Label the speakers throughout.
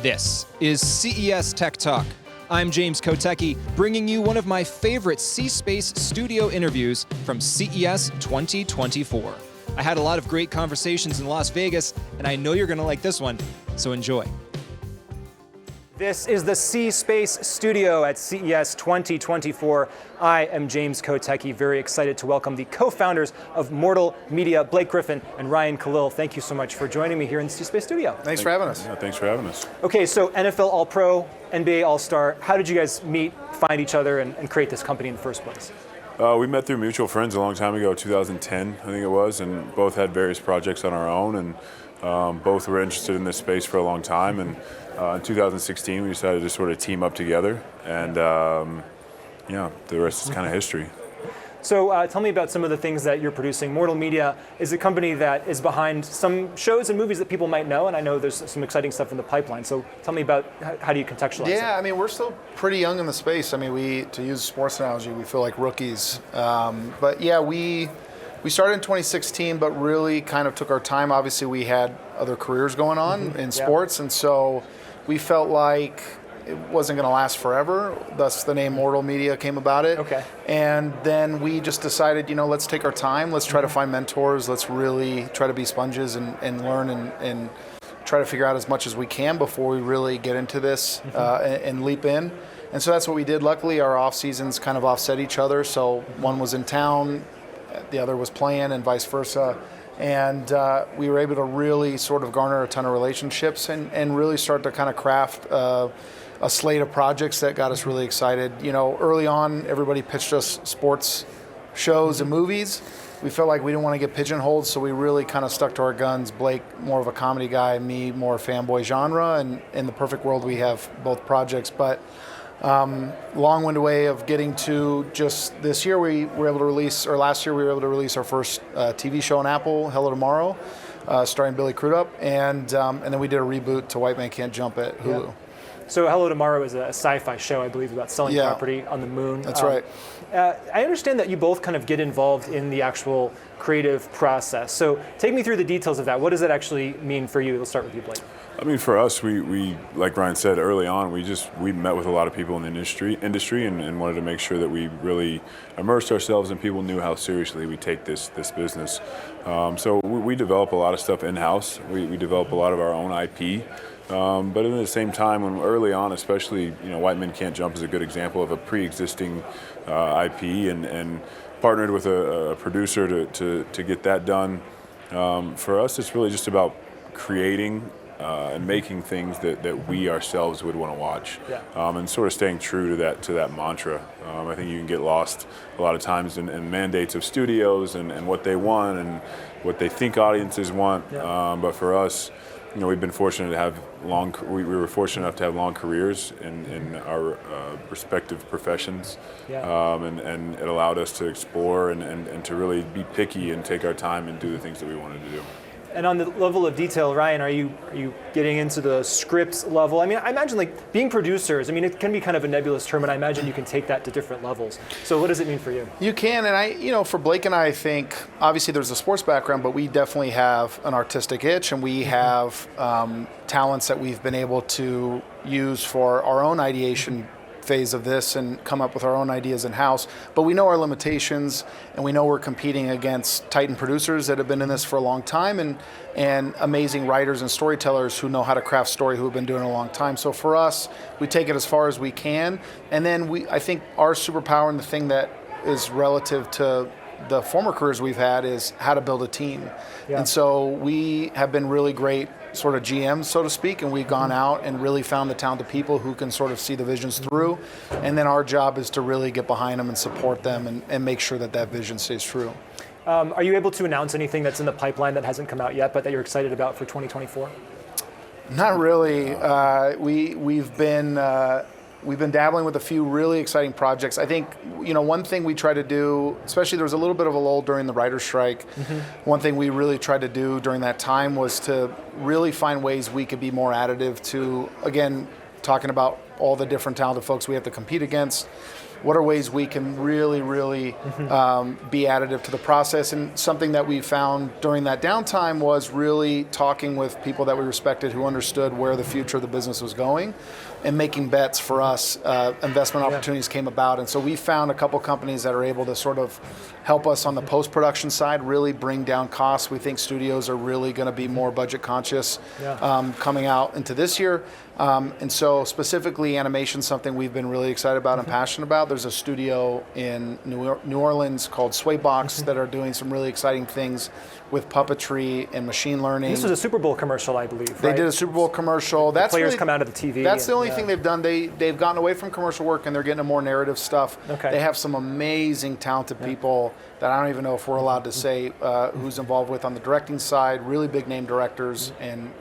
Speaker 1: This is CES Tech Talk. I'm James Kotecki, bringing you one of my favorite C-Space studio interviews from CES 2024. I had a lot of great conversations in Las Vegas, and I know you're going to like this one, so enjoy. This is the C-Space studio at CES 2024. I am James Kotecki, very excited to welcome the co-founders of Mortal Media, Blake Griffin and Ryan Kalil. Thank you so much for joining me here in the C-Space studio.
Speaker 2: Thanks for having us.
Speaker 3: Yeah, thanks for having us.
Speaker 1: Okay, so NFL All-Pro, NBA All-Star, how did you guys meet, find each other, and create this company in the first place?
Speaker 3: We met through mutual friends a long time ago, 2010, I think it was, and both had various projects on our own, and both were interested in this space for a long time. And in 2016, we decided to sort of team up together, and the rest is kind of history.
Speaker 1: So tell me about some of the things that you're producing. Mortal Media is a company that is behind some shows and movies that people might know, and I know there's some exciting stuff in the pipeline. So tell me about how do you contextualize it?
Speaker 2: Yeah, I mean, we're still pretty young in the space. I mean, to use a sports analogy, we feel like rookies. But yeah, we started in 2016, but really kind of took our time. Obviously, we had other careers going on in sports, and so we felt like it wasn't going to last forever. Thus, the name Mortal Media came about it.
Speaker 1: Okay.
Speaker 2: And then we just decided, let's take our time. Let's try to find mentors. Let's really try to be sponges and learn and try to figure out as much as we can before we really get into this and leap in. And so that's what we did. Luckily, our off seasons kind of offset each other. So one was in town, the other was playing, and vice versa. And we were able to really sort of garner a ton of relationships and really start to kind of craft a slate of projects that got us really excited. Early on, everybody pitched us sports shows and movies. We felt like we didn't want to get pigeonholed, so we really kind of stuck to our guns. Blake, more of a comedy guy, me, more fanboy genre, and in the perfect world, we have both projects. But long-winded way of getting to just this year, last year we were able to release our first TV show on Apple, Hello Tomorrow, starring Billy Crudup, and then we did a reboot to White Man Can't Jump at Hulu.
Speaker 1: Yeah. So Hello Tomorrow is a sci-fi show, I believe, about selling property on the moon.
Speaker 2: That's right.
Speaker 1: I understand that you both kind of get involved in the actual creative process. So take me through the details of that. What does that actually mean for you? Let's start with you, Blake.
Speaker 3: I mean, for us, we like Ryan said early on, we met with a lot of people in the industry and wanted to make sure that we really immersed ourselves and people knew how seriously we take this business. So we develop a lot of stuff in-house. We develop a lot of our own IP. But at the same time, when early on, especially, White Men Can't Jump is a good example of a pre-existing IP, and partnered with a producer to get that done. For us, it's really just about creating and making things that we ourselves would want to watch, and sort of staying true to that mantra. I think you can get lost a lot of times in mandates of studios and what they want and what they think audiences want. But for us, we've been fortunate to have we were fortunate enough to have long careers in our respective professions, and it allowed us to explore and to really be picky and take our time and do the things that we wanted to do.
Speaker 1: And on the level of detail, Ryan, are you getting into the scripts level? I mean, I imagine being producers, it can be kind of a nebulous term, and I imagine you can take that to different levels. So what does it mean for you?
Speaker 2: You can, and for Blake and I think, obviously there's a sports background, but we definitely have an artistic itch, and we have talents that we've been able to use for our own ideation phase of this and come up with our own ideas in-house. But we know our limitations, and we know we're competing against titan producers that have been in this for a long time and amazing writers and storytellers who know how to craft story, who have been doing it a long time. So for us, we take it as far as we can. And then I think our superpower, and the thing that is relative to the former careers we've had, is how to build a team. And so we have been really great sort of GMs, so to speak, and we've gone out and really found the talented people who can sort of see the visions through. And then our job is to really get behind them and support them and make sure that vision stays true.
Speaker 1: Are you able to announce anything that's in the pipeline that hasn't come out yet, but that you're excited about for 2024?
Speaker 2: Not really. We've been dabbling with a few really exciting projects. I think, one thing we try to do, especially there was a little bit of a lull during the writer's strike. One thing we really tried to do during that time was to really find ways we could be more additive to, again, talking about all the different talented folks we have to compete against. what are ways we can really be additive to the process. And something that we found during that downtime was really talking with people that we respected who understood where the future of the business was going, and making bets for us. Investment opportunities came about, and so we found a couple companies that are able to sort of help us on the post-production side, really bring down costs. We think studios are really going to be more budget conscious coming out into this year. And so specifically animation, something we've been really excited about and passionate about. There's a studio in New Orleans called Swaybox that are doing some really exciting things with puppetry and machine learning.
Speaker 4: This was a Super Bowl commercial, I believe,
Speaker 2: They
Speaker 4: right?
Speaker 2: did a Super Bowl commercial.
Speaker 4: The players come out of the TV.
Speaker 2: That's the only thing they've done. They've gotten away from commercial work and they're getting to more narrative stuff.
Speaker 4: Okay.
Speaker 2: They have some amazing, talented people that I don't even know if we're allowed to say who's involved with on the directing side, really big name directors and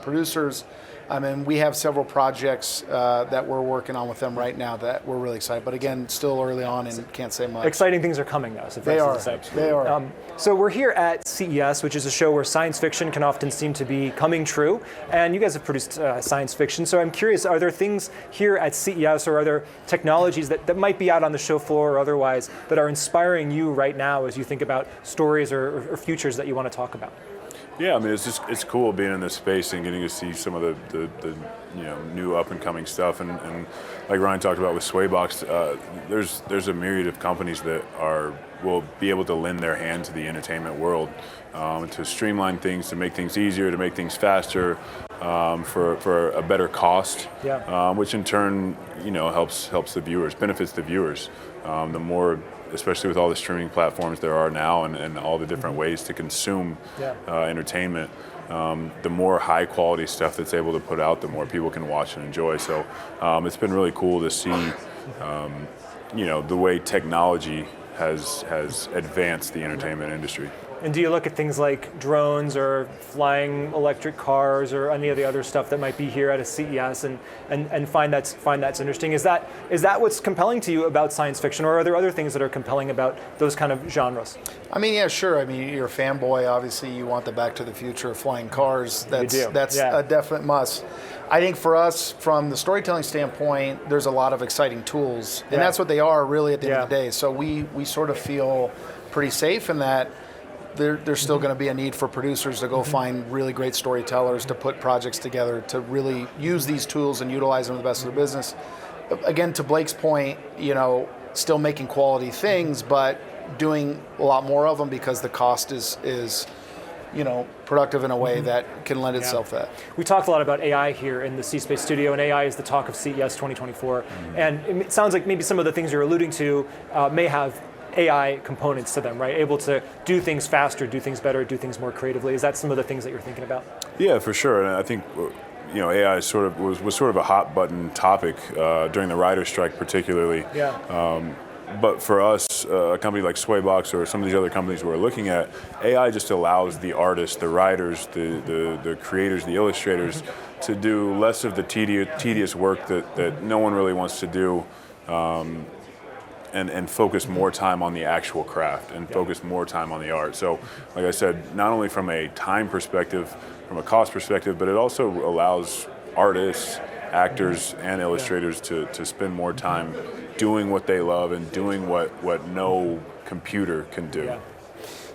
Speaker 2: producers. I mean, we have several projects that we're working on with them right now that we're really excited. But again, still early on and can't say much.
Speaker 4: Exciting things are coming, though. So
Speaker 2: They are. They are.
Speaker 4: So we're here at CES, which is a show where science fiction can often seem to be coming true. And you guys have produced science fiction. So I'm curious, are there things here at CES or are there technologies that might be out on the show floor or otherwise that are inspiring you right now as you think about stories or futures that you want to talk about?
Speaker 3: Yeah, I mean, it's cool being in this space and getting to see some of the new up and coming stuff, and like Ryan talked about with Swaybox, there's a myriad of companies that will be able to lend their hand to the entertainment world, to streamline things, to make things easier, to make things faster, for a better cost, which in turn helps the viewers, benefits the viewers. The more, especially with all the streaming platforms there are now and all the different ways to consume entertainment, the more high quality stuff that's able to put out, the more people can watch and enjoy. So it's been really cool to see the way technology has advanced the entertainment industry.
Speaker 4: And do you look at things like drones or flying electric cars or any of the other stuff that might be here at a CES and find that's interesting? Is that what's compelling to you about science fiction, or are there other things that are compelling about those kind of genres?
Speaker 2: I mean, yeah, sure. I mean, you're a fanboy. Obviously, you want the Back to the Future flying cars. That's a definite must. I think for us, from the storytelling standpoint, there's a lot of exciting tools, and that's what they are really at the end of the day. So we sort of feel pretty safe in that. There's still going to be a need for producers to go find really great storytellers to put projects together, to really use these tools and utilize them to the best of their business. Again, to Blake's point, still making quality things, but doing a lot more of them because the cost is productive in a way that can lend itself to that.
Speaker 4: We talked a lot about AI here in the C-Space studio, and AI is the talk of CES 2024. And it sounds like maybe some of the things you're alluding to may have AI components to them, right? Able to do things faster, do things better, do things more creatively. Is that some of the things that you're thinking about? Yeah,
Speaker 3: for sure. And I think AI was sort of a hot button topic during the writer's strike, particularly. But for us, a company like Swaybox or some of these other companies we're looking at, AI just allows the artists, the writers, the creators, the illustrators to do less of the tedious work that no one really wants to do. And focus more time on the actual craft and focus more time on the art. So, like I said, not only from a time perspective, from a cost perspective, but it also allows artists, actors, and illustrators to spend more time doing what they love and doing what no computer can do.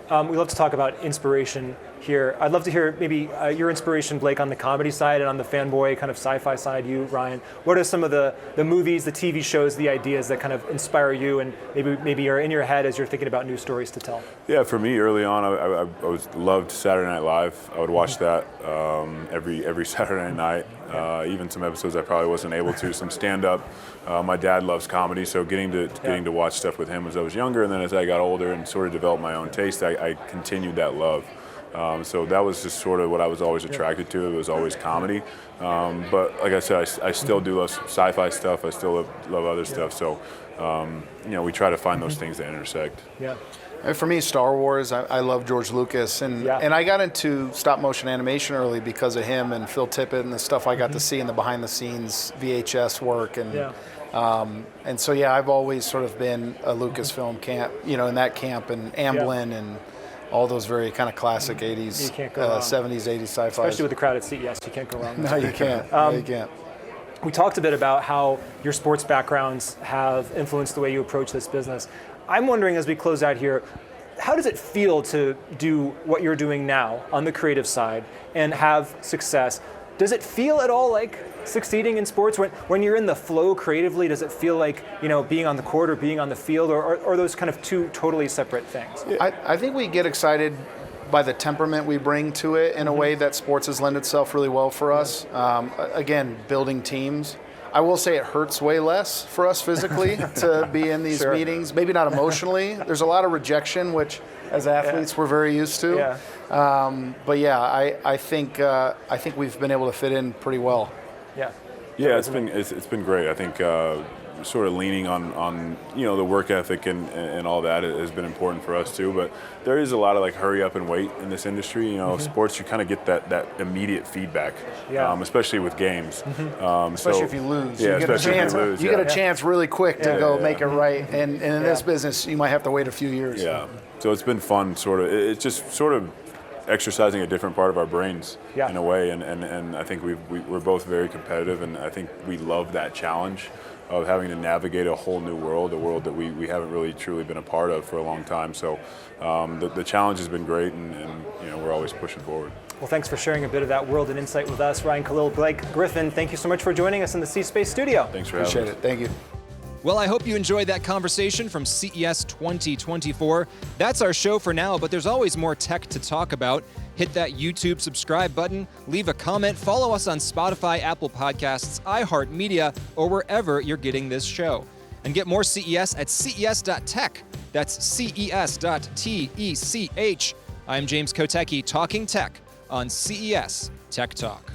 Speaker 4: We love to talk about inspiration here. I'd love to hear maybe your inspiration, Blake, on the comedy side and on the fanboy kind of sci-fi side, you, Ryan. What are some of the movies, the TV shows, the ideas that kind of inspire you and maybe are in your head as you're thinking about new stories to tell? Yeah,
Speaker 3: for me, early on, I loved Saturday Night Live. I would watch that every Saturday night. Even some episodes I probably wasn't able to. Some stand-up. My dad loves comedy, so getting to watch stuff with him as I was younger, and then as I got older and sort of developed my own taste, I continued that love. So that was just sort of what I was always attracted to. It was always comedy. But like I said, I still do love sci-fi stuff. I still love other stuff. So, we try to find those things that intersect.
Speaker 2: And for me, Star Wars, I love George Lucas. And I got into stop motion animation early because of him and Phil Tippett and the stuff I got to see in the behind the scenes VHS work. And so, I've always sort of been a Lucasfilm camp, in that camp, and Amblin and all those very kind of classic 80s, 70s, 80s sci-fi.
Speaker 4: Especially with the crowd at CES, you can't go wrong.
Speaker 2: No, you can't. You can't.
Speaker 4: We talked a bit about how your sports backgrounds have influenced the way you approach this business. I'm wondering, as we close out here, how does it feel to do what you're doing now on the creative side and have success? Does it feel at all like succeeding in sports? When you're in the flow creatively, does it feel like, being on the court or being on the field, or are those kind of two totally separate things?
Speaker 2: I think we get excited by the temperament we bring to it in a way that sports has lent itself really well for us. Again, building teams. I will say it hurts way less for us physically to be in these meetings. Maybe not emotionally. There's a lot of rejection, which as athletes we're very used to. But yeah, I think we've been able to fit in pretty well.
Speaker 3: Yeah, it's been great. I think sort of leaning on the work ethic and all that has been important for us too. But there is a lot of like hurry up and wait in this industry. Sports, you kind of get that immediate feedback, especially with games.
Speaker 2: Especially if you lose,
Speaker 3: yeah,
Speaker 2: you get a chance. You get a chance really quick to go make it right. And in this business, you might have to wait a few years.
Speaker 3: Yeah. So it's been fun. It's just sort of exercising a different part of our brains in a way, and I think we're both very competitive, and I think we love that challenge of having to navigate a whole new world, a world that we haven't really truly been a part of for a long time. So the challenge has been great, and we're always pushing forward.
Speaker 4: Well, thanks for sharing a bit of that world and insight with us. Ryan, Kalil, Blake, Griffin, thank you so much for joining us in the C-Space studio.
Speaker 3: Thanks for having us.
Speaker 2: Appreciate it. Thank you.
Speaker 1: Well, I hope you enjoyed that conversation from CES 2024. That's our show for now, but there's always more tech to talk about. Hit that YouTube subscribe button, leave a comment, follow us on Spotify, Apple Podcasts, iHeartMedia, or wherever you're getting this show. And get more CES at ces.tech. That's ces.tech. I'm James Kotecki, talking tech on CES Tech Talk.